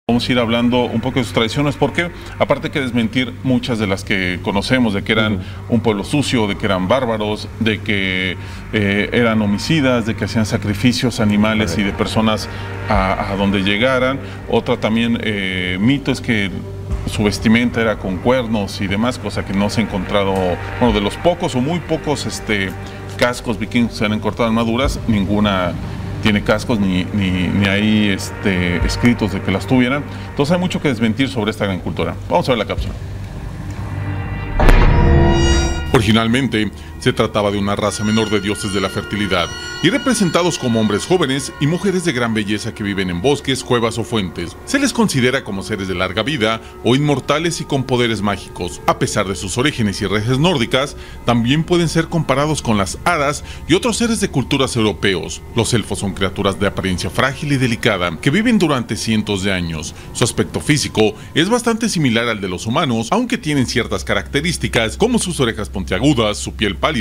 Vamos a ir hablando un poco de sus tradiciones, porque aparte que desmentir muchas de las que conocemos, de que eran un pueblo sucio, de que eran bárbaros, de que eran homicidas, de que hacían sacrificios animales y de personas a donde llegaran. Otra también mito es que su vestimenta era con cuernos y demás, cosa que no se ha encontrado, bueno, de los pocos o muy pocos cascos vikingos que se han encontrado armaduras, ninguna tiene cascos ni hay escritos de que las tuvieran. Entonces hay mucho que desmentir sobre esta gran cultura. Vamos a ver la cápsula. Originalmente se trataba de una raza menor de dioses de la fertilidad y representados como hombres jóvenes y mujeres de gran belleza que viven en bosques, cuevas o fuentes. Se les considera como seres de larga vida o inmortales y con poderes mágicos. A pesar de sus orígenes y raíces nórdicas, también pueden ser comparados con las hadas y otros seres de culturas europeos. Los elfos son criaturas de apariencia frágil y delicada que viven durante cientos de años. Su aspecto físico es bastante similar al de los humanos, aunque tienen ciertas características como sus orejas puntiagudas, su piel pálida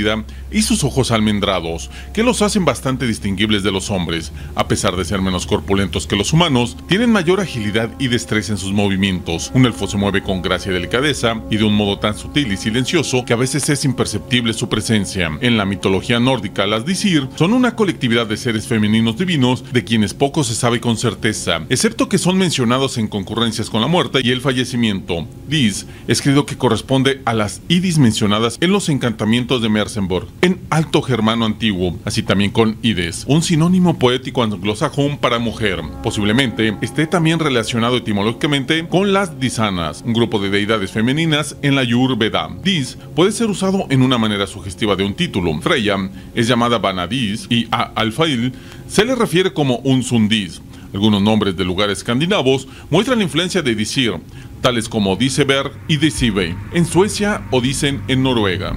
y sus ojos almendrados, que los hacen bastante distinguibles de los hombres. A pesar de ser menos corpulentos que los humanos, tienen mayor agilidad y destreza en sus movimientos. Un elfo se mueve con gracia y delicadeza y de un modo tan sutil y silencioso que a veces es imperceptible su presencia. En la mitología nórdica, las Disir son una colectividad de seres femeninos divinos de quienes poco se sabe con certeza, excepto que son mencionados en concurrencias con la muerte y el fallecimiento. Dis es creído que corresponde a las Idis mencionadas en los encantamientos de Merseburg, en alto germano antiguo, así también con Ides, un sinónimo poético anglosajón para mujer. Posiblemente esté también relacionado etimológicamente con las Disanas, un grupo de deidades femeninas en la Ayurveda. Dis puede ser usado en una manera sugestiva de un título. Freya es llamada Vanadis y a Alfail se le refiere como un Sundis. Algunos nombres de lugares escandinavos muestran la influencia de Disir, tales como Diseberg y Disive en Suecia o Dicen en Noruega.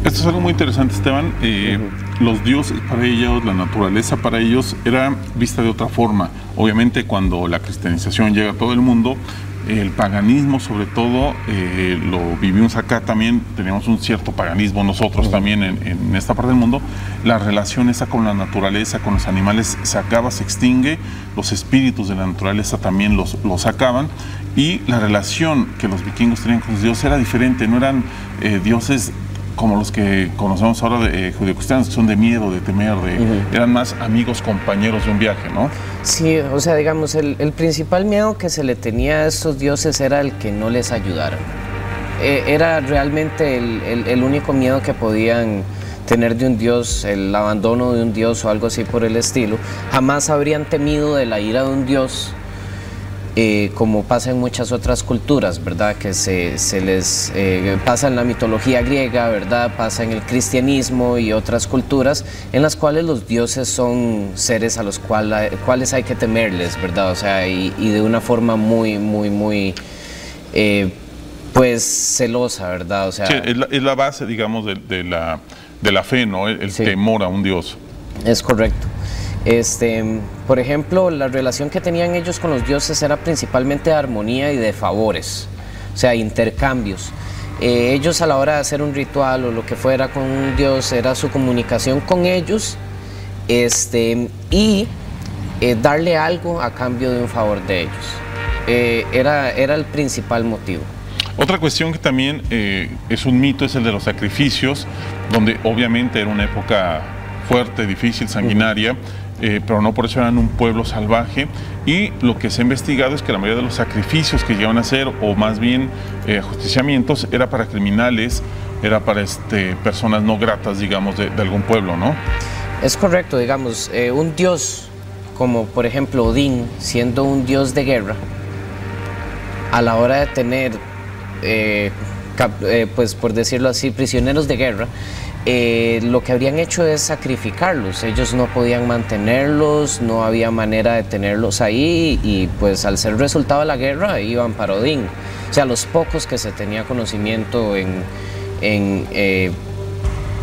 Esto es algo muy interesante, Esteban. Los dioses para ellos, la naturaleza para ellos era vista de otra forma. Obviamente cuando la cristianización llega a todo el mundo, el paganismo sobre todo lo vivimos acá también, teníamos un cierto paganismo nosotros también en esta parte del mundo. La relación esa con la naturaleza, con los animales se acaba, se extingue, los espíritus de la naturaleza también los acaban, y la relación que los vikingos tenían con los dioses era diferente, no eran dioses como los que conocemos ahora de judeocristianos, que son de miedo, de temer, eran más amigos, compañeros de un viaje, ¿no? Sí, o sea, digamos, el principal miedo que se le tenía a estos dioses era el que no les ayudaran. Era realmente el único miedo que podían tener de un dios, el abandono de un dios o algo así por el estilo. Jamás habrían temido de la ira de un dios, como pasa en muchas otras culturas, ¿verdad? Que se les pasa en la mitología griega, ¿verdad? Pasa en el cristianismo y otras culturas en las cuales los dioses son seres a los cuales hay que temerles, ¿verdad? O sea, y de una forma muy pues celosa, ¿verdad? O sea, sí, es la base, digamos, de la fe, ¿no? El sí, temor a un dios. Es correcto. Por ejemplo, la relación que tenían ellos con los dioses era principalmente de armonía y de favores, o sea, intercambios. Ellos a la hora de hacer un ritual o lo que fuera con un dios era su comunicación con ellos y darle algo a cambio de un favor de ellos. Era el principal motivo. Otra cuestión que también es un mito es el de los sacrificios, donde obviamente era una época fuerte, difícil, sanguinaria, pero no por eso eran un pueblo salvaje, y lo que se ha investigado es que la mayoría de los sacrificios que llegaban a hacer, o más bien ajusticiamientos, era para criminales, era para personas no gratas, digamos, de algún pueblo, ¿no? Es correcto, digamos, un dios como por ejemplo Odín, siendo un dios de guerra, a la hora de tener, pues por decirlo así, prisioneros de guerra, lo que habrían hecho es sacrificarlos. Ellos no podían mantenerlos, no había manera de tenerlos ahí, y pues al ser resultado de la guerra iban para Odín. O sea, los pocos que se tenía conocimiento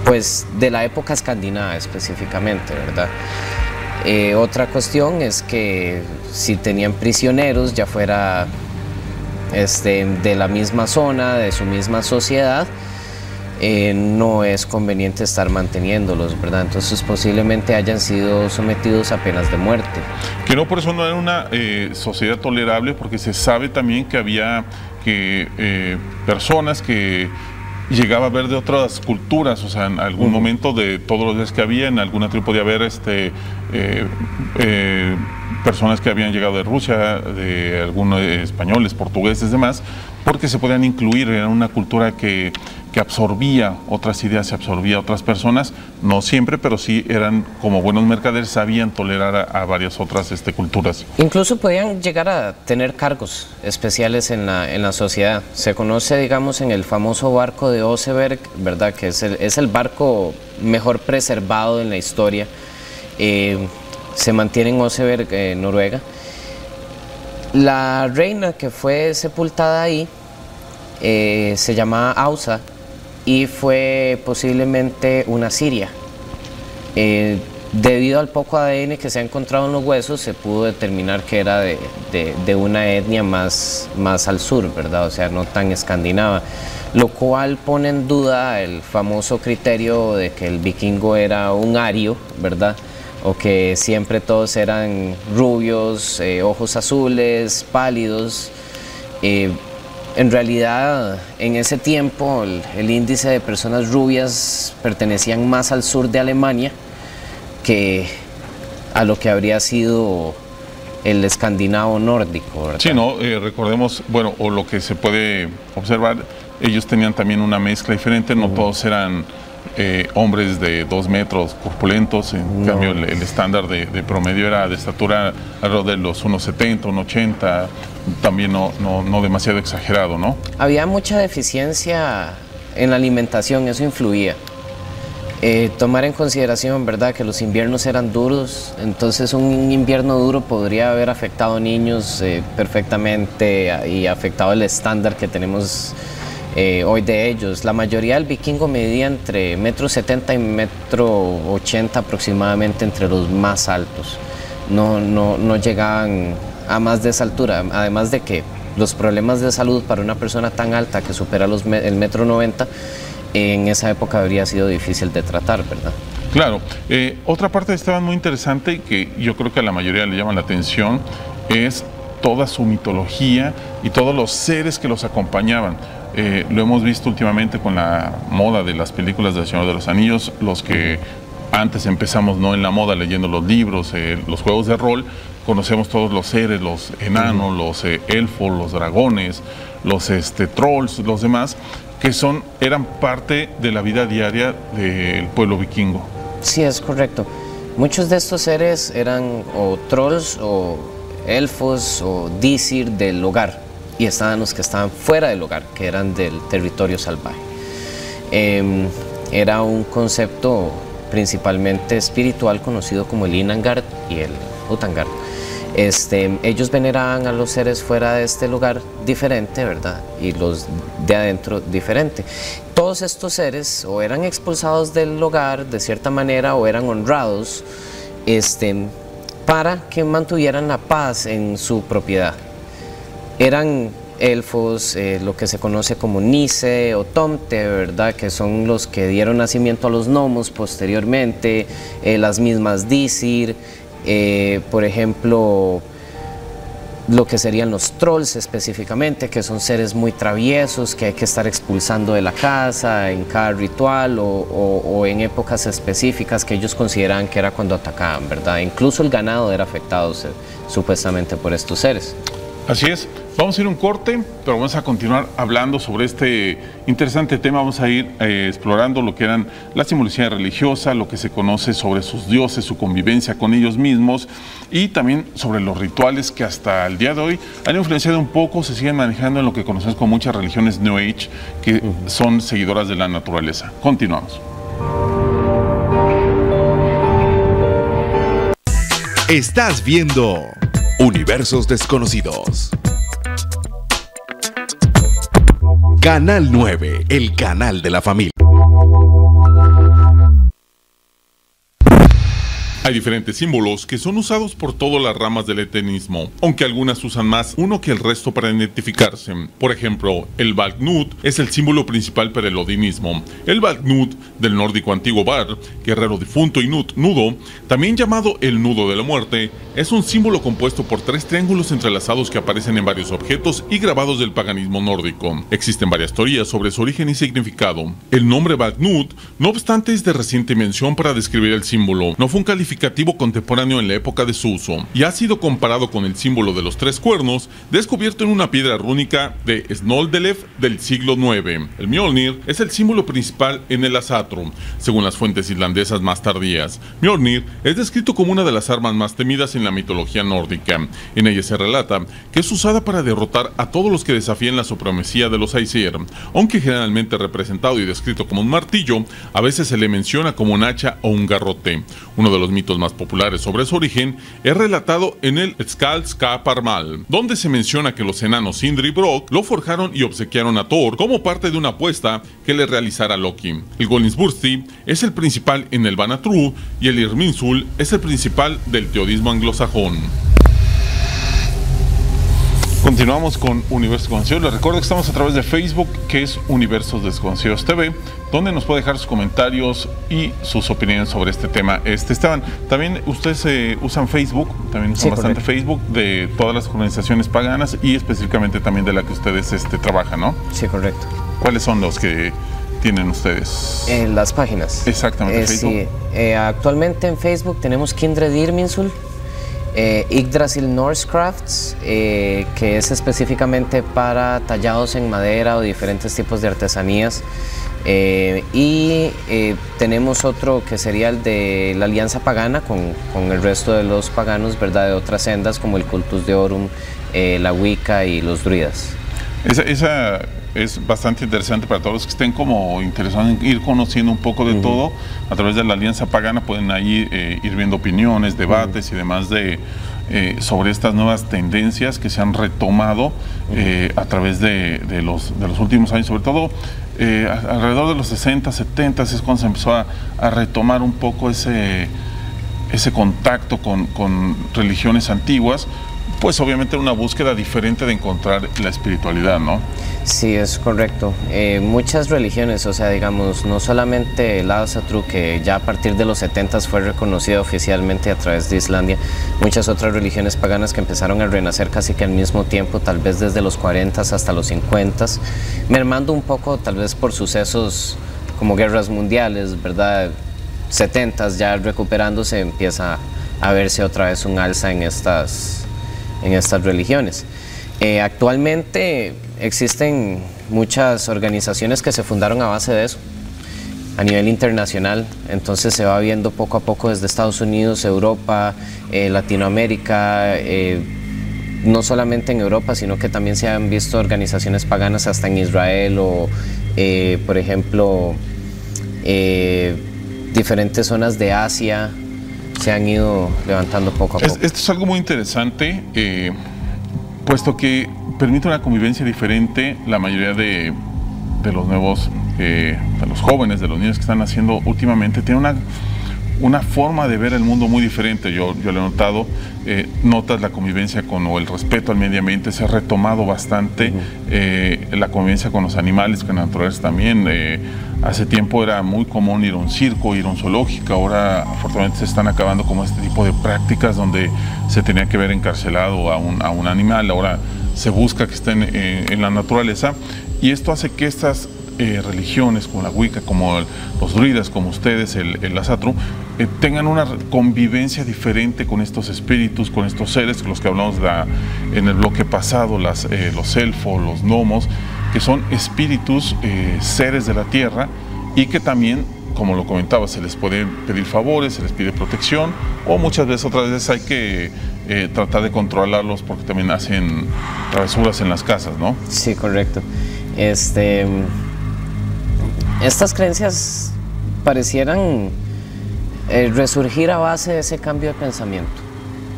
pues de la época escandinava específicamente, ¿verdad? Otra cuestión es que si tenían prisioneros, ya fuera de la misma zona, de su misma sociedad, no es conveniente estar manteniéndolos, ¿verdad? Entonces posiblemente hayan sido sometidos a penas de muerte. Que no, por eso no era una sociedad tolerable, porque se sabe también que había personas que llegaba a ver de otras culturas, o sea, en algún momento de todos los días que había, en alguna tribu podía haber personas que habían llegado de Rusia, de algunos españoles, portugueses, demás, porque se podían incluir, era una cultura que absorbía otras ideas, se absorbía a otras personas, no siempre, pero sí eran como buenos mercaderes, sabían tolerar a varias otras culturas. Incluso podían llegar a tener cargos especiales en la sociedad. Se conoce, digamos, en el famoso barco de Oseberg, ¿verdad? Que es el barco mejor preservado en la historia. Se mantiene en Oseberg, Noruega. La reina que fue sepultada ahí se llamaba Ausa y fue posiblemente una siria. Debido al poco ADN que se ha encontrado en los huesos, se pudo determinar que era de una etnia más al sur, ¿verdad? O sea, no tan escandinava, lo cual pone en duda el famoso criterio de que el vikingo era un ario, ¿verdad? O que siempre todos eran rubios, ojos azules, pálidos. En realidad, en ese tiempo, el índice de personas rubias pertenecían más al sur de Alemania que a lo que habría sido el escandinavo nórdico, ¿verdad? Sí, no, recordemos, bueno, o lo que se puede observar, ellos tenían también una mezcla diferente, no todos eran hombres de 2 metros corpulentos, en cambio el estándar de promedio era de estatura alrededor de los 1,70, 1,80, también no demasiado exagerado, ¿no? Había mucha deficiencia en la alimentación, eso influía. Tomar en consideración, ¿verdad?, que los inviernos eran duros, entonces un invierno duro podría haber afectado a niños perfectamente y afectado el estándar que tenemos hoy de ellos. La mayoría del vikingo medía entre 1,70 m y 1,80 m aproximadamente, entre los más altos. No llegaban a más de esa altura, además de que los problemas de salud para una persona tan alta que supera el 1,90 m, en esa época habría sido difícil de tratar, ¿verdad? Claro. Otra parte de Esteban muy interesante y que yo creo que a la mayoría le llama la atención es toda su mitología y todos los seres que los acompañaban. Lo hemos visto últimamente con la moda de las películas del Señor de los Anillos, los que antes empezamos no en la moda leyendo los libros, los juegos de rol, conocemos todos los seres, los enanos, los elfos, los dragones, los trolls, los demás, que eran parte de la vida diaria del pueblo vikingo. Sí, es correcto. Muchos de estos seres eran o trolls o elfos o disir del hogar, y estaban los que estaban fuera del hogar, que eran del territorio salvaje. Era un concepto principalmente espiritual conocido como el Inangard y el Utangard. Ellos veneraban a los seres fuera de este lugar diferente, ¿verdad? Y los de adentro diferente. Todos estos seres o eran expulsados del hogar de cierta manera o eran honrados para que mantuvieran la paz en su propiedad. Eran elfos, lo que se conoce como Nise o Tomte, ¿verdad?, que son los que dieron nacimiento a los gnomos posteriormente, las mismas Disir, por ejemplo, lo que serían los trolls específicamente, que son seres muy traviesos que hay que estar expulsando de la casa en cada ritual o en épocas específicas que ellos consideraban que era cuando atacaban, ¿verdad? Incluso el ganado era afectado supuestamente por estos seres. Así es. Vamos a ir a un corte, pero vamos a continuar hablando sobre este interesante tema. Vamos a ir explorando lo que eran la simbología religiosa, lo que se conoce sobre sus dioses, su convivencia con ellos mismos y también sobre los rituales que hasta el día de hoy han influenciado un poco, se siguen manejando en lo que conocemos como muchas religiones New Age que son seguidoras de la naturaleza. Continuamos. Estás viendo Universos Desconocidos. Canal 9, el canal de la familia. Hay diferentes símbolos que son usados por todas las ramas del etenismo, aunque algunas usan más uno que el resto para identificarse. Por ejemplo, el Valknut es el símbolo principal para el odinismo. El Valknut, del nórdico antiguo Var, guerrero difunto, y Nut, nudo, también llamado el nudo de la muerte, es un símbolo compuesto por 3 triángulos entrelazados que aparecen en varios objetos y grabados del paganismo nórdico. Existen varias teorías sobre su origen y significado. El nombre Valknut, no obstante, es de reciente invención para describir el símbolo. No fue un calificativo contemporáneo en la época de su uso, y ha sido comparado con el símbolo de los 3 cuernos, descubierto en una piedra rúnica de Snoldelev del siglo IX. El Mjolnir es el símbolo principal en el Asatru, según las fuentes islandesas más tardías. Mjolnir es descrito como una de las armas más temidas en la mitología nórdica. En ella se relata que es usada para derrotar a todos los que desafían la supremacía de los Aesir. Aunque generalmente representado y descrito como un martillo, a veces se le menciona como un hacha o un garrote. Uno de los mitos más populares sobre su origen es relatado en el Skaldskaparmal, donde se menciona que los enanos Sindri y Brok lo forjaron y obsequiaron a Thor como parte de una apuesta que le realizara Loki. El Golinsbursti es el principal en el Vanatru y el Irminsul es el principal del teodismo anglosajón. Continuamos con Universos Desconocidos. Les recuerdo que estamos a través de Facebook, que es Universos Desconocidos TV, donde nos puede dejar sus comentarios y sus opiniones sobre este tema. Esteban, también ustedes usan Facebook, también usan bastante Facebook, de todas las organizaciones paganas y específicamente también de la que ustedes trabajan, ¿no? Sí, correcto. ¿Cuáles son los que tienen ustedes? En las páginas. Exactamente, Facebook. Sí, actualmente en Facebook tenemos Kindred Irminsul, Yggdrasil Norse Crafts, que es específicamente para tallados en madera o diferentes tipos de artesanías, y tenemos otro que sería el de la Alianza Pagana con el resto de los paganos, ¿verdad?, de otras sendas como el Cultus Deorum, la Wicca y los druidas. Esa es bastante interesante para todos los que estén como interesados en ir conociendo un poco de todo. A través de la Alianza Pagana pueden ahí ir viendo opiniones, debates y demás sobre estas nuevas tendencias que se han retomado a través de los últimos años, sobre todo alrededor de los 60, 70 es cuando se empezó a retomar un poco ese contacto con religiones antiguas. Pues obviamente una búsqueda diferente de encontrar la espiritualidad, ¿no? Sí, es correcto. Muchas religiones, o sea, digamos, no solamente el Asatru, que ya a partir de los 70s fue reconocido oficialmente a través de Islandia, muchas otras religiones paganas que empezaron a renacer casi que al mismo tiempo, tal vez desde los 40s hasta los 50s, mermando un poco tal vez por sucesos como guerras mundiales, ¿verdad? 70s ya recuperándose, empieza a verse otra vez un alza en estas religiones. Actualmente existen muchas organizaciones que se fundaron a base de eso, a nivel internacional, entonces se va viendo poco a poco desde Estados Unidos, Europa, Latinoamérica, no solamente en Europa, sino que también se han visto organizaciones paganas hasta en Israel o, por ejemplo, diferentes zonas de Asia. Se han ido levantando poco a poco. Esto es algo muy interesante, puesto que permite una convivencia diferente. La mayoría de los nuevos, de los jóvenes, de los niños que están naciendo últimamente, tienen una forma de ver el mundo muy diferente. Yo lo he notado, notas la convivencia o el respeto al medio ambiente, se ha retomado bastante, la convivencia con los animales, con la naturaleza también. Hace tiempo era muy común ir a un circo, ir a un zoológico. Ahora afortunadamente se están acabando como este tipo de prácticas donde se tenía que ver encarcelado a un animal. Ahora se busca que estén en la naturaleza, y esto hace que estas religiones como la Wicca, como los druidas, como ustedes, el Asatru, tengan una convivencia diferente con estos espíritus, con estos seres, los que hablamos en el bloque pasado, los elfos, los gnomos, que son espíritus, seres de la tierra, y que también, como lo comentaba, se les puede pedir favores, se les pide protección, o muchas veces, otras veces hay que tratar de controlarlos porque también hacen travesuras en las casas, ¿no? Sí, correcto. Estas creencias parecieran resurgir a base de ese cambio de pensamiento.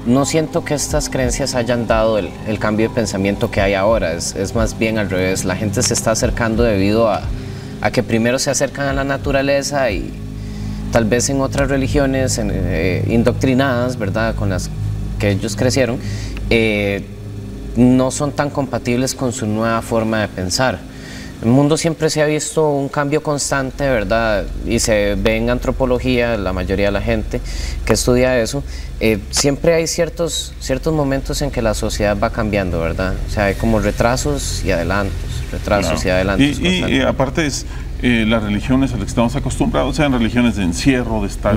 No siento que estas creencias hayan dado el cambio de pensamiento que hay ahora, es más bien al revés. La gente se está acercando debido a que primero se acercan a la naturaleza y tal vez en otras religiones indoctrinadas, ¿verdad?, con las que ellos crecieron, no son tan compatibles con su nueva forma de pensar. En el mundo siempre se ha visto un cambio constante, ¿verdad? Y se ve en antropología, la mayoría de la gente que estudia eso, siempre hay ciertos momentos en que la sociedad va cambiando, ¿verdad? O sea, hay como retrasos y adelantos, retrasos y adelantos. Y aparte es... las religiones a las que estamos acostumbrados, sean religiones de encierro, de estar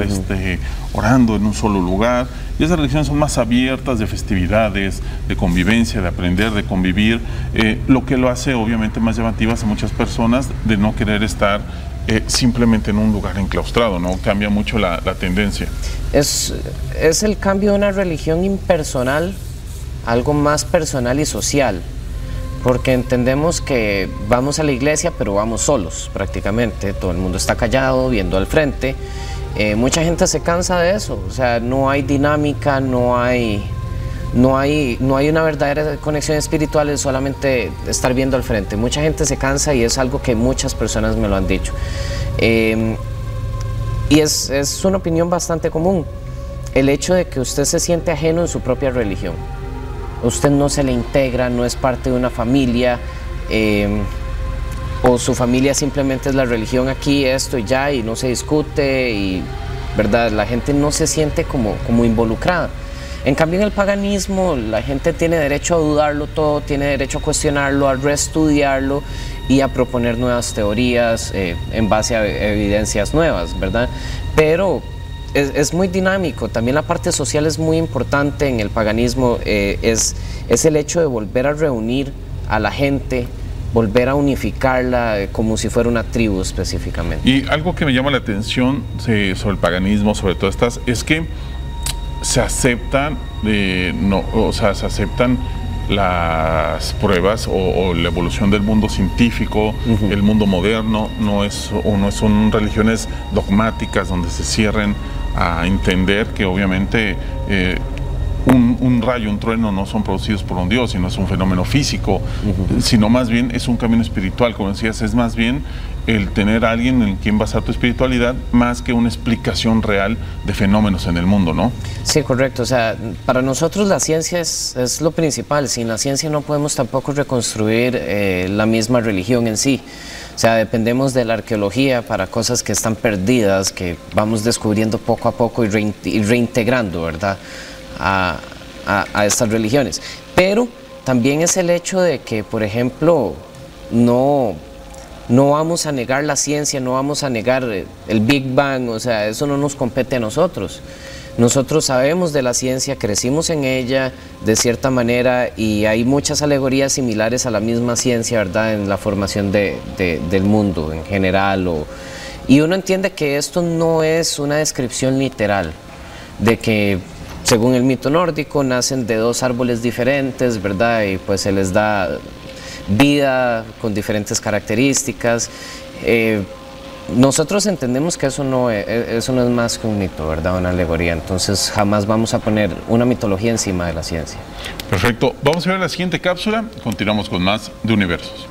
orando en un solo lugar, y esas religiones son más abiertas, de festividades, de convivencia, de aprender, de convivir, lo que lo hace obviamente más llamativas a muchas personas de no querer estar simplemente en un lugar enclaustrado, ¿no? Cambia mucho la tendencia. Es el cambio de una religión impersonal, algo más personal y social. Porque entendemos que vamos a la iglesia, pero vamos solos prácticamente, todo el mundo está callado, viendo al frente. Mucha gente se cansa de eso, o sea, no hay dinámica, no hay una verdadera conexión espiritual, es solamente estar viendo al frente. Mucha gente se cansa y es algo que muchas personas me lo han dicho. Y es una opinión bastante común, el hecho de que usted se siente ajeno en su propia religión. Usted no se le integra, no es parte de una familia, o su familia simplemente es la religión aquí, esto y ya, y no se discute, y ¿verdad? La gente no se siente como involucrada. En cambio, en el paganismo, la gente tiene derecho a dudarlo todo, tiene derecho a cuestionarlo, a reestudiarlo y a proponer nuevas teorías en base a evidencias nuevas, ¿verdad? Pero es muy dinámico, también la parte social es muy importante en el paganismo, es el hecho de volver a reunir a la gente, volver a unificarla como si fuera una tribu específicamente. Y algo que me llama la atención sobre el paganismo, sobre todo estas, es que se aceptan, se aceptan las pruebas o la evolución del mundo científico, el mundo moderno, no son religiones dogmáticas donde se cierren a entender que obviamente un rayo, un trueno no son producidos por un dios, sino es un fenómeno físico, sino más bien es un camino espiritual, como decías, es más bien el tener a alguien en quien basar tu espiritualidad más que una explicación real de fenómenos en el mundo, ¿no? Sí, correcto, o sea, para nosotros la ciencia es lo principal, sin la ciencia no podemos tampoco reconstruir la misma religión en sí. O sea, dependemos de la arqueología para cosas que están perdidas, que vamos descubriendo poco a poco y reintegrando, ¿verdad?, a estas religiones. Pero también es el hecho de que, por ejemplo, no vamos a negar la ciencia, no vamos a negar el Big Bang, o sea, eso no nos compete a nosotros. Nosotros sabemos de la ciencia, crecimos en ella de cierta manera y hay muchas alegorías similares a la misma ciencia, ¿verdad?, en la formación del mundo en general. Y uno entiende que esto no es una descripción literal, de que según el mito nórdico nacen de dos árboles diferentes, ¿verdad?, y pues se les da vida con diferentes características. Nosotros entendemos que eso no es más que un mito, ¿verdad?, una alegoría, entonces jamás vamos a poner una mitología encima de la ciencia. Perfecto, vamos a ver la siguiente cápsula, continuamos con más de Universos.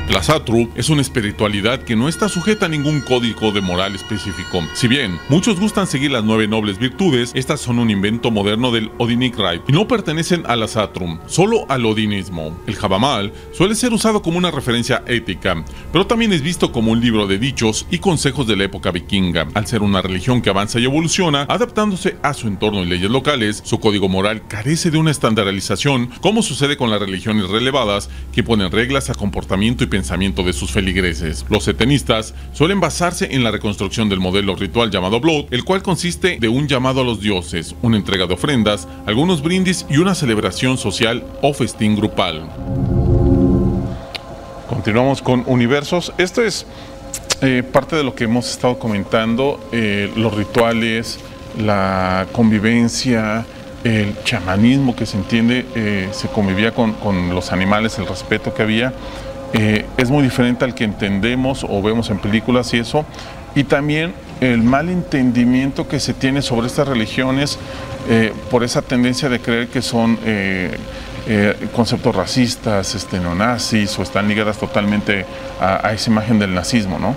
La Satru es una espiritualidad que no está sujeta a ningún código de moral específico. Si bien muchos gustan seguir las 9 nobles virtudes, estas son un invento moderno del Odinic Rite y no pertenecen a la Satrum, solo al odinismo. El Javamal suele ser usado como una referencia ética, pero también es visto como un libro de dichos y consejos de la época vikinga. Al ser una religión que avanza y evoluciona, adaptándose a su entorno y leyes locales, su código moral carece de una estandarización, como sucede con las religiones relevadas, que ponen reglas a comportamiento y pensamiento de sus feligreses. Los etenistas suelen basarse en la reconstrucción del modelo ritual llamado Blood, el cual consiste de un llamado a los dioses, una entrega de ofrendas, algunos brindis y una celebración social o festín grupal. Continuamos con Universos. Esto es parte de lo que hemos estado comentando, los rituales, la convivencia, el chamanismo que se entiende, se convivía con los animales, el respeto que había. Es muy diferente al que entendemos o vemos en películas y eso, y también el mal entendimiento que se tiene sobre estas religiones por esa tendencia de creer que son conceptos racistas, neonazis, o están ligadas totalmente a esa imagen del nazismo, ¿no?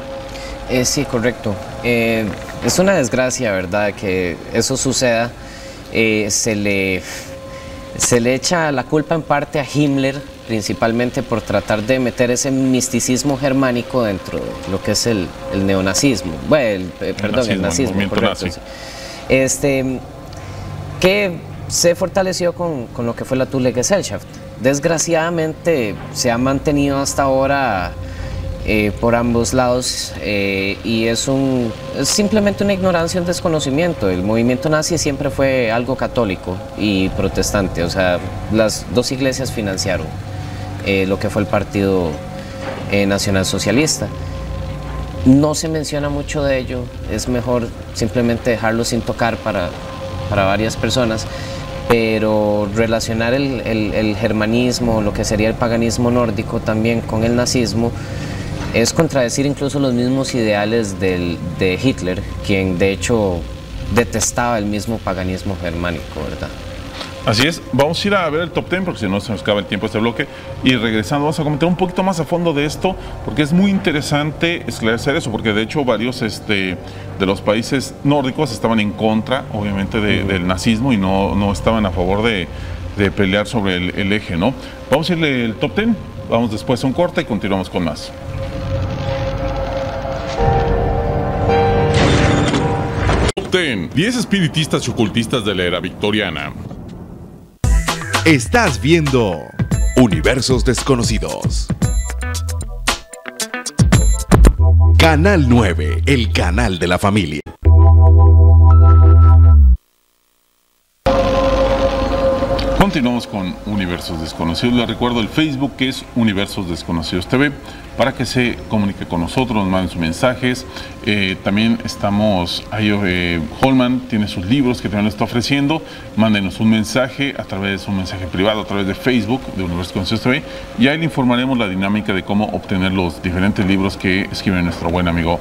Sí, correcto. Es una desgracia, ¿verdad?, que eso suceda. Se le echa la culpa en parte a Himmler, principalmente por tratar de meter ese misticismo germánico dentro de lo que es el neonazismo. Bueno, el nazismo, correcto. Nazi. Que se fortaleció con lo que fue la Thule Gesellschaft. Desgraciadamente se ha mantenido hasta ahora por ambos lados y es simplemente una ignorancia, un desconocimiento. El movimiento nazi siempre fue algo católico y protestante, o sea, las dos iglesias financiaron lo que fue el Partido Nacional Socialista. No se menciona mucho de ello, es mejor simplemente dejarlo sin tocar para varias personas, pero relacionar el germanismo, lo que sería el paganismo nórdico también con el nazismo, es contradecir incluso los mismos ideales de Hitler, quien de hecho detestaba el mismo paganismo germánico, ¿verdad? Así es, vamos a ir a ver el top 10 porque si no se nos acaba el tiempo de este bloque, y regresando vamos a comentar un poquito más a fondo de esto, porque es muy interesante esclarecer eso, porque de hecho varios de los países nórdicos estaban en contra, obviamente, del nazismo y no estaban a favor de pelear sobre el eje, ¿no? Vamos a irle el top 10, vamos después a un corte y continuamos con más. Top 10. 10 espiritistas y ocultistas de la era victoriana. Estás viendo Universos Desconocidos. Canal 9, el canal de la familia. Continuamos con Universos Desconocidos. Les recuerdo el Facebook, que es Universos Desconocidos TV, para que se comunique con nosotros, nos manden sus mensajes. También estamos ahí, Holman tiene sus libros que también nos está ofreciendo. Mándenos un mensaje un mensaje privado a través de Facebook de Universos Desconocidos TV, y ahí le informaremos la dinámica de cómo obtener los diferentes libros que escribe nuestro buen amigo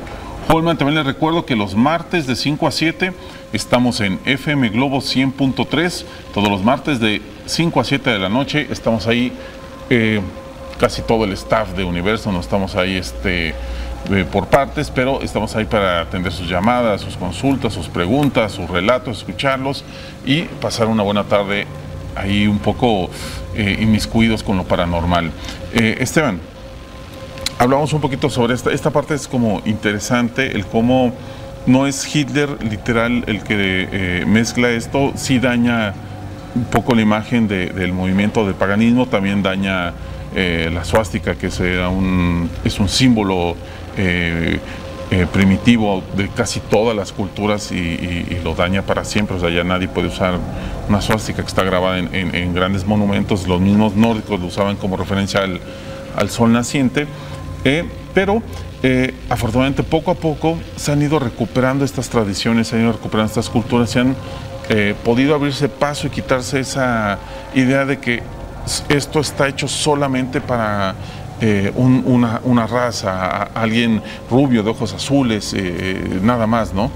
Holman. También les recuerdo que los martes de 5 a 7 estamos en FM Globo 100.3, todos los martes de 5 a 7 de la noche. Estamos ahí, casi todo el staff de Universo, no estamos ahí por partes, pero estamos ahí para atender sus llamadas, sus consultas, sus preguntas, sus relatos, escucharlos y pasar una buena tarde ahí un poco inmiscuidos con lo paranormal. Esteban, hablamos un poquito sobre esta parte, es como interesante el cómo no es Hitler literal el que mezcla esto, sí daña un poco la imagen del movimiento del paganismo, también daña la suástica, que es un símbolo primitivo de casi todas las culturas y lo daña para siempre. O sea, ya nadie puede usar una suástica que está grabada en grandes monumentos. Los mismos nórdicos lo usaban como referencia al sol naciente, pero afortunadamente poco a poco se han ido recuperando estas tradiciones, se han ido recuperando estas culturas, se han podido abrirse paso y quitarse esa idea de que esto está hecho solamente para una raza, alguien rubio de ojos azules, nada más, ¿no?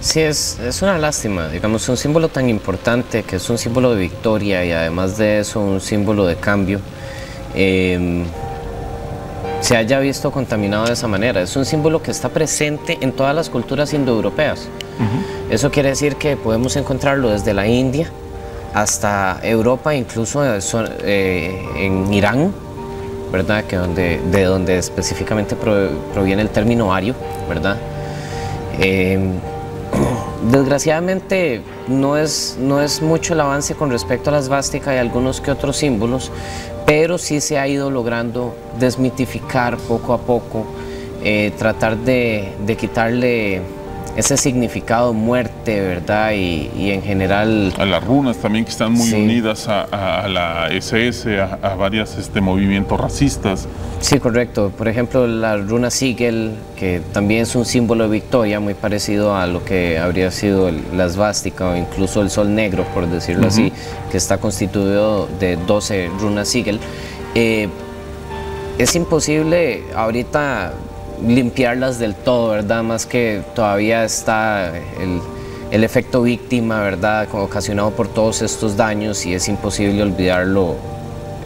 Sí, es una lástima, digamos, un símbolo tan importante, que es un símbolo de victoria y además de eso un símbolo de cambio, se haya visto contaminado de esa manera. Es un símbolo que está presente en todas las culturas indoeuropeas. Eso quiere decir que podemos encontrarlo desde la India hasta Europa, incluso en Irán, ¿verdad? De donde específicamente proviene el término ario, ¿verdad? Desgraciadamente no es mucho el avance con respecto a la esvástica y algunos que otros símbolos, pero sí se ha ido logrando desmitificar poco a poco, tratar de quitarle ese significado muerte, ¿verdad? Y en general... A las runas también, que están muy unidas a la SS, a varios movimientos racistas. Sí, correcto. Por ejemplo, la runa Sigel, que también es un símbolo de victoria, muy parecido a lo que habría sido la esvástica o incluso el sol negro, por decirlo así, que está constituido de 12 runas Sigel. Es imposible ahorita limpiarlas del todo, ¿verdad? Más que todavía está el efecto víctima, ¿verdad? Ocasionado por todos estos daños, y es imposible olvidarlo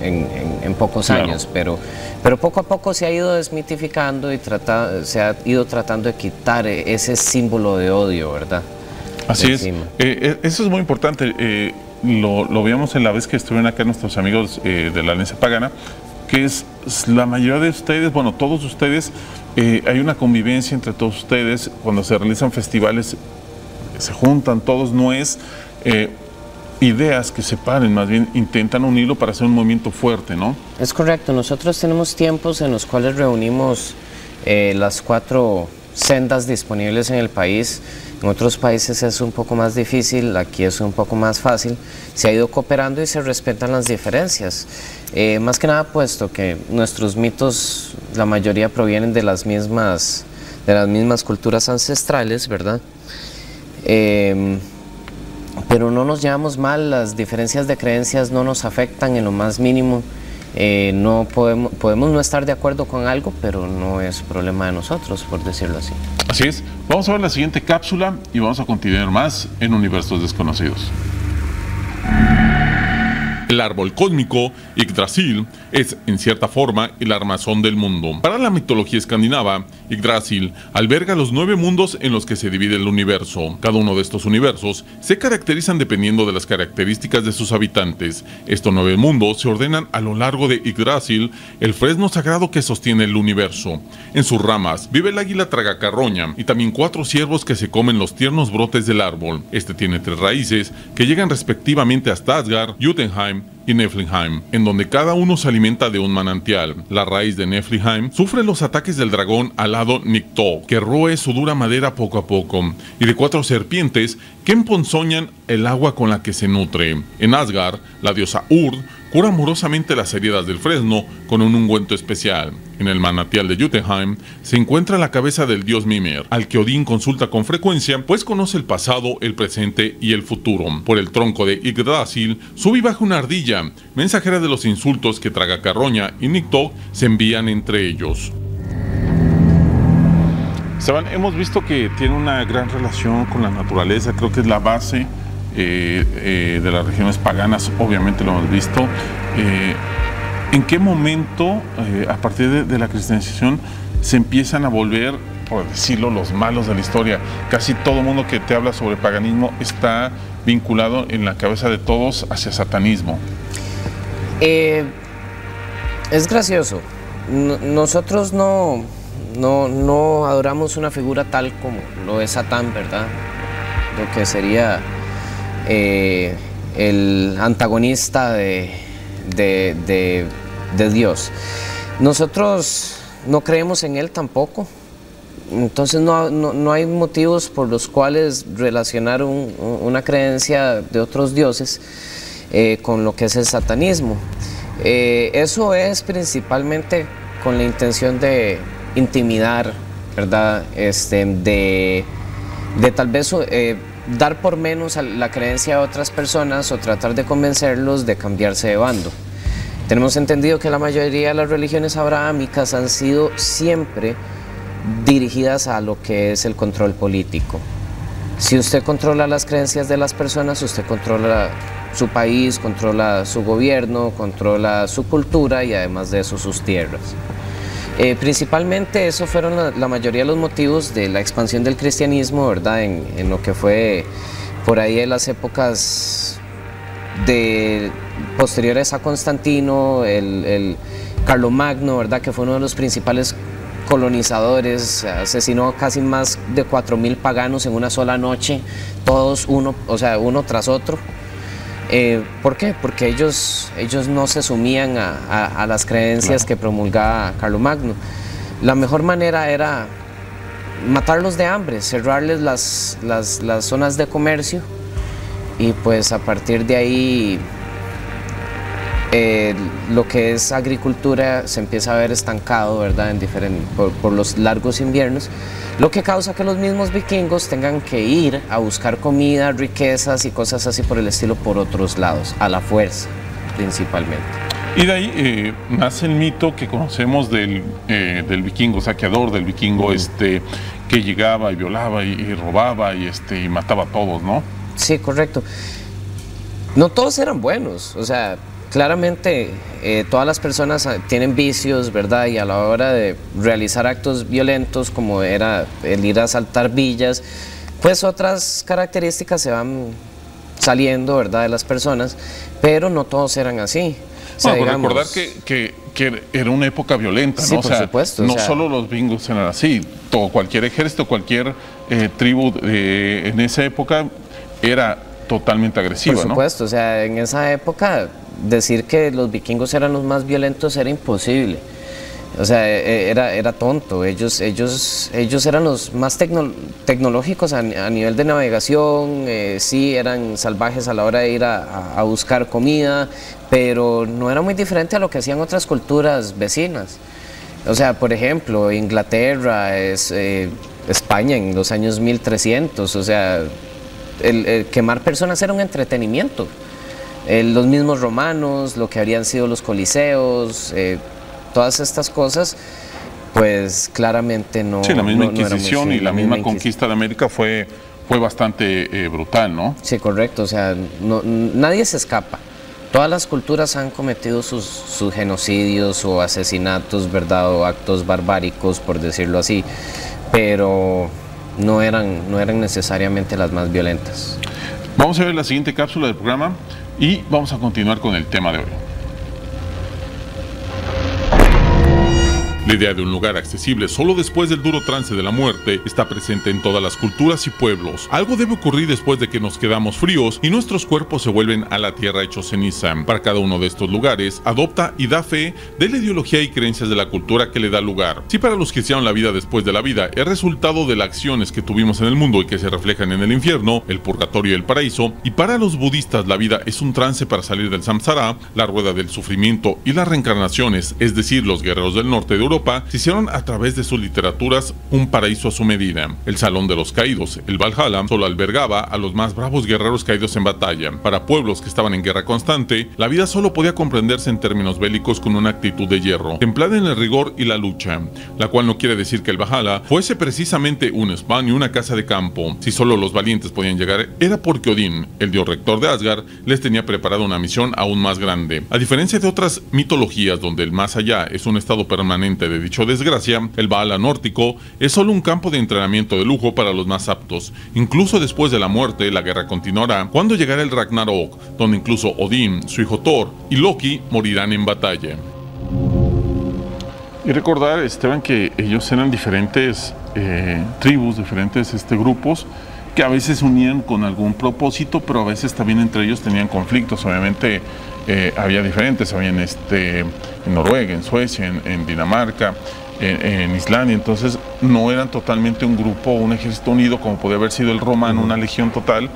en pocos años, pero poco a poco se ha ido desmitificando y se ha ido tratando de quitar ese símbolo de odio, ¿verdad? Así es. Eso es muy importante. Lo veíamos en la vez que estuvieron acá nuestros amigos de la Alianza Pagana, que es la mayoría de ustedes, bueno, todos ustedes, hay una convivencia entre todos ustedes. Cuando se realizan festivales, se juntan todos, no es ideas que separen, más bien intentan unirlo para hacer un movimiento fuerte, ¿no? Es correcto. Nosotros tenemos tiempos en los cuales reunimos las 4 sendas disponibles en el país. En otros países es un poco más difícil, aquí es un poco más fácil. Se ha ido cooperando y se respetan las diferencias. Más que nada puesto que nuestros mitos, la mayoría provienen de las mismas culturas ancestrales, ¿verdad? Pero no nos llevamos mal, las diferencias de creencias no nos afectan en lo más mínimo. No podemos no estar de acuerdo con algo, pero no es problema de nosotros, por decirlo así. Así es. Vamos a ver la siguiente cápsula y vamos a continuar más en Universos Desconocidos. El árbol cósmico Yggdrasil es, en cierta forma, el armazón del mundo. Para la mitología escandinava, Yggdrasil alberga los 9 mundos en los que se divide el universo. Cada uno de estos universos se caracterizan dependiendo de las características de sus habitantes. Estos 9 mundos se ordenan a lo largo de Yggdrasil, el fresno sagrado que sostiene el universo. En sus ramas vive el águila tragacarroña y también 4 ciervos que se comen los tiernos brotes del árbol. Este tiene 3 raíces que llegan respectivamente hasta Asgard, Jotunheim y Niflheim, en donde cada uno se alimenta de un manantial. La raíz de Niflheim sufre los ataques del dragón alado Nikto, que roe su dura madera poco a poco, y de 4 serpientes que emponzoñan el agua con la que se nutre. En Asgard, la diosa Urd cura amorosamente las heridas del fresno con un ungüento especial. En el manantial de Jotunheim se encuentra la cabeza del dios Mimir, al que Odín consulta con frecuencia, pues conoce el pasado, el presente y el futuro. Por el tronco de Yggdrasil sube y baja una ardilla, mensajera de los insultos que Tragacarroña y Nikto se envían entre ellos. Esteban, hemos visto que tiene una gran relación con la naturaleza, creo que es la base de las regiones paganas, obviamente lo hemos visto. ¿En qué momento, a partir de la cristianización, se empiezan a volver, por decirlo, los malos de la historia? Casi todo mundo que te habla sobre paganismo está vinculado en la cabeza de todos hacia satanismo. Es gracioso. Nosotros no adoramos una figura tal como lo es Satán, ¿verdad? Lo que sería el antagonista de Dios. Nosotros no creemos en él tampoco, entonces no hay motivos por los cuales relacionar una creencia de otros dioses con lo que es el satanismo. Eso es principalmente con la intención de intimidar, ¿verdad? De tal vez dar por menos a la creencia de otras personas o tratar de convencerlos de cambiarse de bando. Tenemos entendido que la mayoría de las religiones abrahámicas han sido siempre dirigidas a lo que es el control político. Si usted controla las creencias de las personas, usted controla su país, controla su gobierno, controla su cultura y además de eso sus tierras. Principalmente eso fueron la mayoría de los motivos de la expansión del cristianismo, ¿verdad? En lo que fue por ahí en las épocas posteriores a Constantino, el Carlomagno, ¿verdad? Que fue uno de los principales colonizadores, asesinó casi más de 4.000 paganos en una sola noche, todos uno tras otro. ¿Por qué? Porque ellos no se sumían a las creencias que promulgaba Carlomagno. La mejor manera era matarlos de hambre, cerrarles las zonas de comercio y pues a partir de ahí lo que es agricultura se empieza a ver estancado, ¿verdad? Por los largos inviernos, lo que causa que los mismos vikingos tengan que ir a buscar comida, riquezas y cosas así por el estilo por otros lados, a la fuerza principalmente. Y de ahí nace el mito que conocemos del vikingo saqueador, del vikingo que llegaba y violaba y robaba y mataba a todos, ¿no? Sí, correcto. No todos eran buenos, o sea, claramente todas las personas tienen vicios, ¿verdad? Y a la hora de realizar actos violentos, como era el ir a asaltar villas, pues otras características se van saliendo, ¿verdad?, de las personas, pero no todos eran así. O sea, bueno, digamos, recordar que era una época violenta, sí, ¿no? por supuesto, no solo los vikingos eran así, todo, cualquier ejército, cualquier tribu en esa época era totalmente agresiva, por supuesto, ¿no? o sea, en esa época decir que los vikingos eran los más violentos era imposible. O sea, era tonto. Ellos eran los más tecnológicos a nivel de navegación. Sí, eran salvajes a la hora de ir a buscar comida, pero no era muy diferente a lo que hacían otras culturas vecinas. O sea, por ejemplo, Inglaterra, España en los años 1300, o sea, el quemar personas era un entretenimiento. Los mismos romanos, lo que habrían sido los coliseos, todas estas cosas, pues claramente no. Sí, la misma Inquisición y la misma conquista de América fue bastante brutal, ¿no? Sí, correcto, o sea, nadie se escapa. Todas las culturas han cometido sus genocidios o asesinatos, ¿verdad? O actos barbáricos, por decirlo así, pero no eran necesariamente las más violentas. Vamos a ver la siguiente cápsula del programa y vamos a continuar con el tema de hoy. La idea de un lugar accesible solo después del duro trance de la muerte está presente en todas las culturas y pueblos. Algo debe ocurrir después de que nos quedamos fríos y nuestros cuerpos se vuelven a la tierra hechos ceniza. Para cada uno de estos lugares, adopta y da fe de la ideología y creencias de la cultura que le da lugar. Si para los cristianos la vida después de la vida es resultado de las acciones que tuvimos en el mundo y que se reflejan en el infierno, el purgatorio y el paraíso, y para los budistas la vida es un trance para salir del samsara, la rueda del sufrimiento y las reencarnaciones, es decir, los guerreros del norte de Europa, se hicieron a través de sus literaturas un paraíso a su medida. El Salón de los Caídos, el Valhalla, solo albergaba a los más bravos guerreros caídos en batalla. Para pueblos que estaban en guerra constante, la vida solo podía comprenderse en términos bélicos con una actitud de hierro, templada en el rigor y la lucha, la cual no quiere decir que el Valhalla fuese precisamente un spa ni una casa de campo. Si solo los valientes podían llegar, era porque Odín, el dios rector de Asgard, les tenía preparada una misión aún más grande. A diferencia de otras mitologías donde el más allá es un estado permanente de dicho desgracia, el Valhalla nórdico es solo un campo de entrenamiento de lujo para los más aptos. Incluso después de la muerte, la guerra continuará cuando llegará el Ragnarok, donde incluso Odín, su hijo Thor y Loki morirán en batalla. Y recordar, Esteban, que ellos eran diferentes tribus, diferentes grupos que a veces unían con algún propósito, pero a veces también entre ellos tenían conflictos. Obviamente había diferentes, había en Noruega, en Suecia, en Dinamarca, en Islandia. Entonces no eran totalmente un grupo, un ejército unido como podía haber sido el romano, una legión total.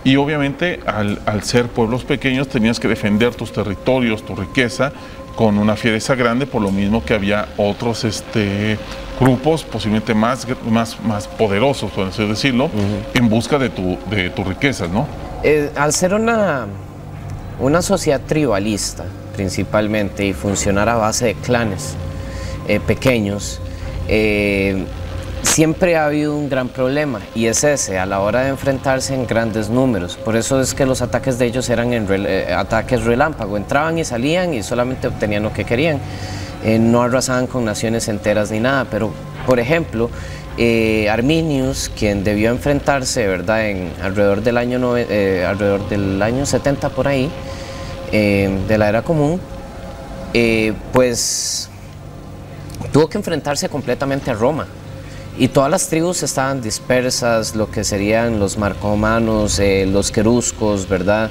Y obviamente al ser pueblos pequeños tenías que defender tus territorios, tu riqueza, con una fiereza grande, por lo mismo que había otros grupos posiblemente más poderosos, por así decirlo, en busca de tus riquezas, ¿no? Al ser una sociedad tribalista principalmente y funcionar a base de clanes pequeños, siempre ha habido un gran problema, y es ese, a la hora de enfrentarse en grandes números. Por eso es que los ataques de ellos eran ataques relámpago, entraban y salían y solamente obtenían lo que querían. No arrasaban con naciones enteras ni nada, pero por ejemplo, Arminius, quien debió enfrentarse, ¿verdad?, alrededor del año 70 por ahí, de la era común, pues tuvo que enfrentarse completamente a Roma. Y todas las tribus estaban dispersas, lo que serían los marcomanos, los queruscos, ¿verdad?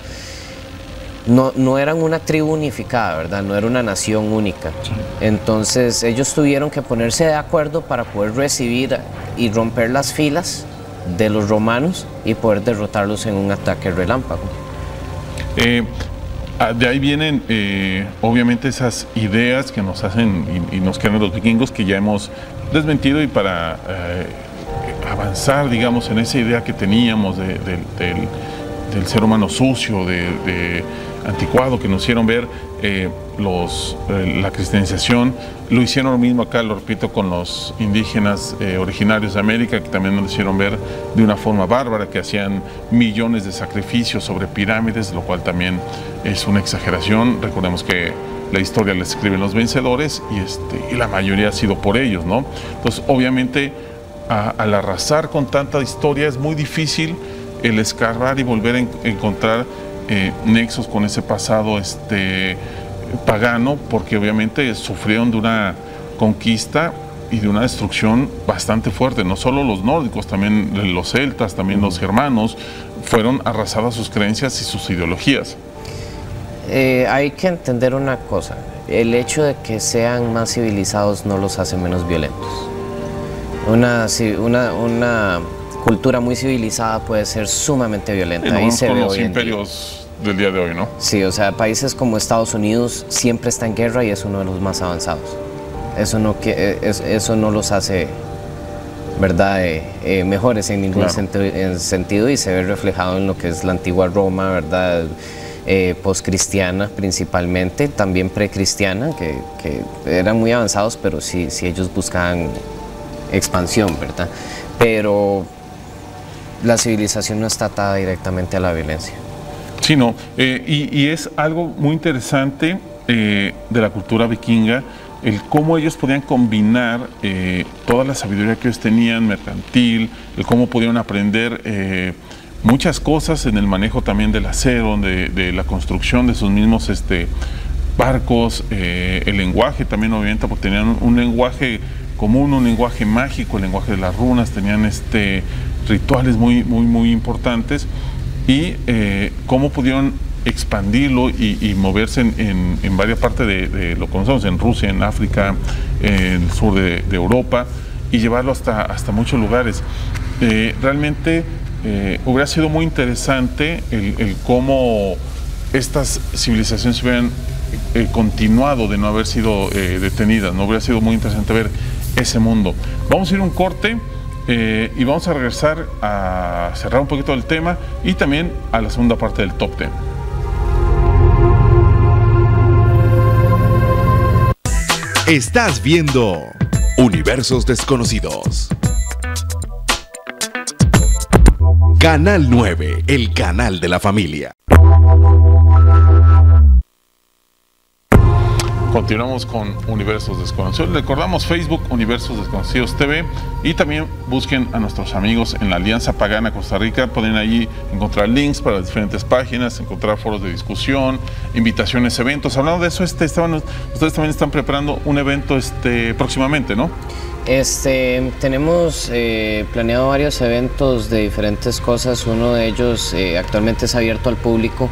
No eran una tribu unificada, ¿verdad? No era una nación única. Sí. Entonces ellos tuvieron que ponerse de acuerdo para poder recibir y romper las filas de los romanos y poder derrotarlos en un ataque relámpago. De ahí vienen obviamente esas ideas que nos hacen y nos crean los vikingos, que ya hemos desmentido, y para avanzar, digamos, en esa idea que teníamos del ser humano sucio, de anticuado, que nos hicieron ver la cristianización. Lo hicieron lo mismo acá, lo repito, con los indígenas originarios de América, que también nos hicieron ver de una forma bárbara, que hacían millones de sacrificios sobre pirámides, lo cual también es una exageración. Recordemos que la historia la escriben los vencedores y la mayoría ha sido por ellos, ¿no? Entonces, obviamente, al arrasar con tanta historia es muy difícil el escarbar y volver a encontrar nexos con ese pasado pagano, porque obviamente sufrieron de una conquista y de una destrucción bastante fuerte. No solo los nórdicos, también los celtas, también los germanos, fueron arrasadas sus creencias y sus ideologías. Hay que entender una cosa: el hecho de que sean más civilizados no los hace menos violentos. Una cultura muy civilizada puede ser sumamente violenta. No, ahí se con ve los hoy en día. imperios del día de hoy, ¿no? Sí, o sea, países como Estados Unidos siempre está en guerra y es uno de los más avanzados. Eso no los hace, ¿verdad?, mejores en ningún sentido, y se ve reflejado en lo que es la antigua Roma, ¿verdad?, postcristiana principalmente, también precristiana, que eran muy avanzados, pero sí ellos buscaban expansión, ¿verdad? Pero la civilización no está atada directamente a la violencia. Sí, no, y es algo muy interesante de la cultura vikinga, el cómo ellos podían combinar toda la sabiduría que ellos tenían, mercantil, el cómo pudieron aprender muchas cosas en el manejo también del acero, de la construcción de sus mismos barcos, el lenguaje también, obviamente, porque tenían un lenguaje común, un lenguaje mágico, el lenguaje de las runas, tenían rituales muy importantes, y cómo pudieron expandirlo y moverse en varias partes de lo que conocemos, en Rusia, en África, en el sur de Europa, y llevarlo hasta muchos lugares. Realmente hubiera sido muy interesante el cómo estas civilizaciones hubieran continuado de no haber sido detenidas, ¿no? Hubiera sido muy interesante ver ese mundo. Vamos a ir a un corte y vamos a regresar a cerrar un poquito el tema y también a la segunda parte del Top 10. Estás viendo Universos Desconocidos. Canal 9, el canal de la familia. Continuamos con Universos Desconocidos. Recordamos Facebook, Universos Desconocidos TV, y también busquen a nuestros amigos en la Alianza Pagana Costa Rica. Pueden allí encontrar links para las diferentes páginas, encontrar foros de discusión, invitaciones, eventos. Hablando de eso, ustedes también están preparando un evento próximamente, ¿no? Tenemos planeado varios eventos de diferentes cosas. Uno de ellos actualmente es abierto al público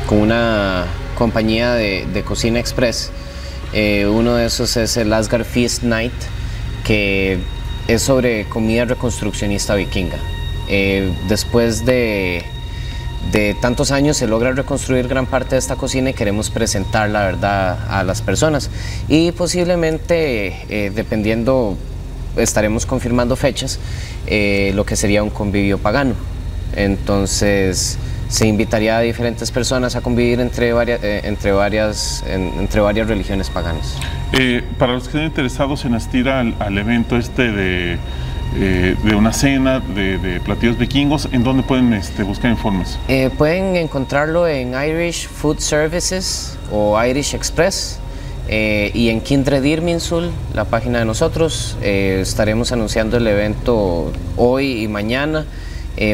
con una compañía de cocina express. Uno de esos es el Asgard Feast Night, que es sobre comida reconstruccionista vikinga. Después de tantos años se logra reconstruir gran parte de esta cocina y queremos presentar la verdad a las personas, y posiblemente, dependiendo, estaremos confirmando fechas, lo que sería un convivio pagano. Entonces se invitaría a diferentes personas a convivir entre varias religiones paganas. Para los que estén interesados en asistir al evento de una cena de platillos vikingos, ¿en dónde pueden buscar informes? Pueden encontrarlo en Irish Food Services o Irish Express, y en Kindred Irminsul, la página de nosotros. Estaremos anunciando el evento hoy y mañana.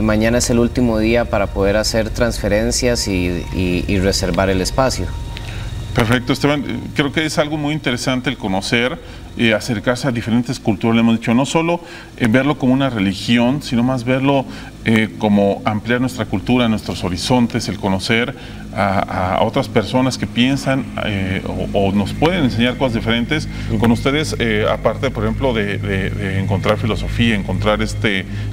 Mañana es el último día para poder hacer transferencias y reservar el espacio. Perfecto, Esteban. Creo que es algo muy interesante el conocer y acercarse a diferentes culturas. Le hemos dicho, no solo verlo como una religión, sino más verlo como ampliar nuestra cultura, nuestros horizontes, el conocer a otras personas que piensan o nos pueden enseñar cosas diferentes. Con ustedes, aparte, por ejemplo, de encontrar filosofía, encontrar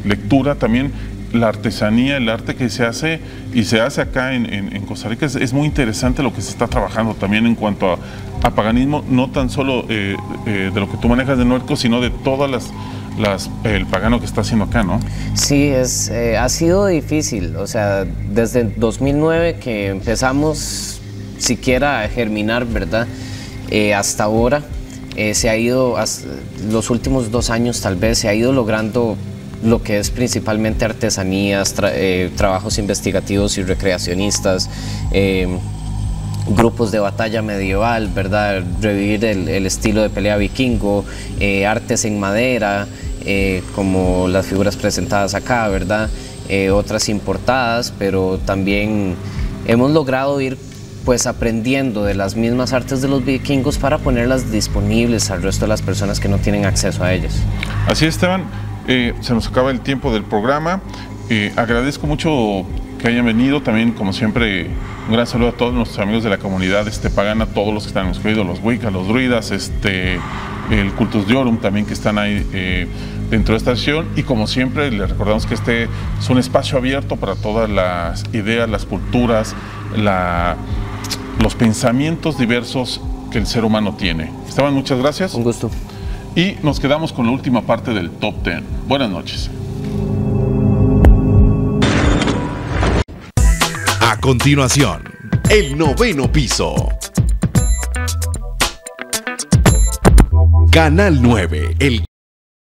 lectura, también la artesanía, el arte que se hace y se hace acá en Costa Rica. Es muy interesante lo que se está trabajando también en cuanto a paganismo, no tan solo de lo que tú manejas de Norco, sino de todas las el pagano que está haciendo acá, ¿no? Sí, ha sido difícil, o sea, desde 2009 que empezamos siquiera a germinar, ¿verdad? Hasta ahora se ha ido, los últimos 2 años tal vez, se ha ido logrando lo que es principalmente artesanías, trabajos investigativos y recreacionistas, grupos de batalla medieval, ¿verdad? Revivir el estilo de pelea vikingo, artes en madera, como las figuras presentadas acá, ¿verdad? Otras importadas, pero también hemos logrado ir pues aprendiendo de las mismas artes de los vikingos para ponerlas disponibles al resto de las personas que no tienen acceso a ellas. Así es, Esteban, se nos acaba el tiempo del programa. Agradezco mucho que hayan venido. También, como siempre, un gran saludo a todos nuestros amigos de la comunidad pagana, todos los que están inscritos, los Wicca, los druidas, el Cultus Diorum también que están ahí dentro de esta sesión. Y como siempre, les recordamos que este es un espacio abierto para todas las ideas, las culturas, los pensamientos diversos que el ser humano tiene. Esteban, muchas gracias. Un gusto. Y nos quedamos con la última parte del Top 10. Buenas noches. A continuación, el 9º piso. Canal 9, el